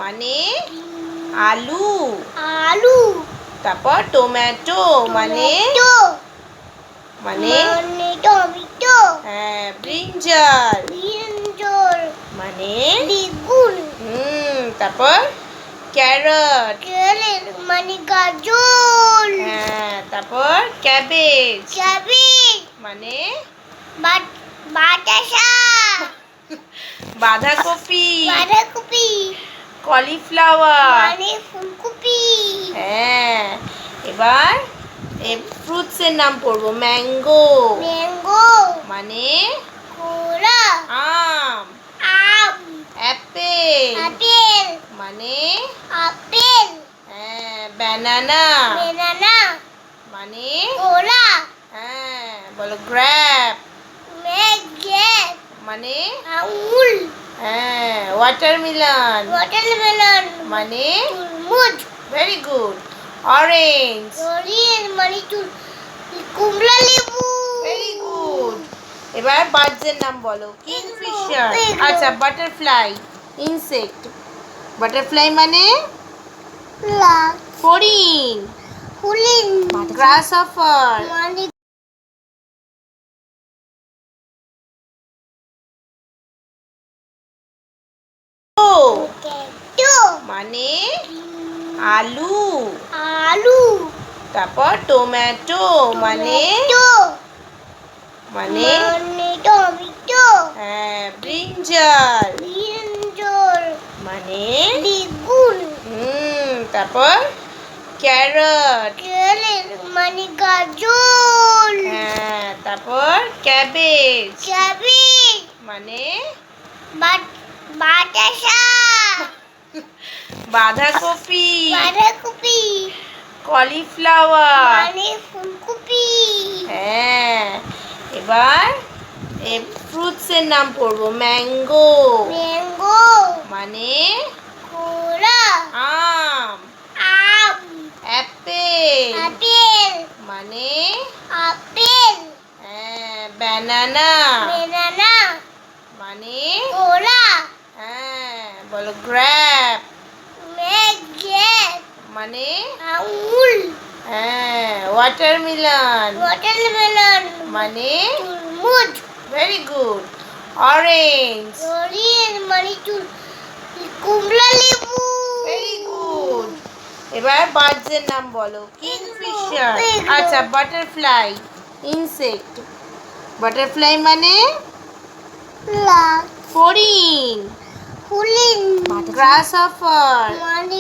মানে আলু। আলু। তারপর টমেটো মানে মানে টমেটো। হ্যাঁ, ব্রিঞ্জাল ব্রিঞ্জাল মানে বেগুন। তারপর ক্যারট ক্যারট মানে গাজর। হ্যাঁ, তারপর ক্যাবেজ ক্যাবেজ মানে বাতাসা। বাঁধাকপি বাঁধাকপি কলিফ্লাওয়ার মানে ফুলকপি। হ্যাঁ, এবার ফ্রুটসের নাম পড়বো। ম্যাঙ্গো ম্যাঙ্গো মানে কলা। আম। আম অ্যাপেল আপেল মানে আপেল। হ্যাঁ, ব্যানানা বেদানা মানে কলা। হ্যাঁ, বলো গ্র্যাপ গ্রেপ মানে আঙুর। হ্যাঁ, ওয়াটারমেলন ওয়াটারমেলন মানে তরমুজ। Very good. অরেঞ্জ অরেঞ্জ মানে কমলা লেবু। Very good. এবার বার্ডসের নাম বলো। কিংফিশার এগুলো। আচ্ছা, বাটারফ্লাই ইনসেক্ট। বাটারফ্লাই মানে ফড়িং। ফুলিন গ্রাসহপার মানে মানে আলু। আলু। তারপর টমেটো মানে মানে টমেটো। হ্যাঁ, ব্রিঞ্জাল ব্রিঞ্জাল মানে বেগুন। তারপর ক্যারট ক্যারট মানে গাজর। হ্যাঁ, তারপর ক্যাবেজ ক্যাবেজ মানে বাতাসা। বাঁধাকপি বাঁধাকপি কলিফ্লাওয়ার মানে ফুলকপি। হ্যাঁ, এবার ফ্রুটসের নাম পড়বো। ম্যাঙ্গো ম্যাঙ্গো মানে কলা। আম। আম অ্যাপেল আপেল মানে আপেল। হ্যাঁ, ব্যানানা বেদানা মানে কলা। হ্যাঁ, বলো গ্র্যাপ গ্রেপ মানে আঙুর। হ্যাঁ, ওয়াটারমেলন ওয়াটারমেলন মানে তরমুজ। Very good. অরেঞ্জ অরেঞ্জ মানে কমলা লেবু। Very good. এবার বার্ডসের নাম বলো। কিংফিশার এগুলো। আচ্ছা, বাটারফ্লাই ইনসেক্ট। বাটারফ্লাই মানে ফড়িং। ফুলিন গ্রাসহপার মানে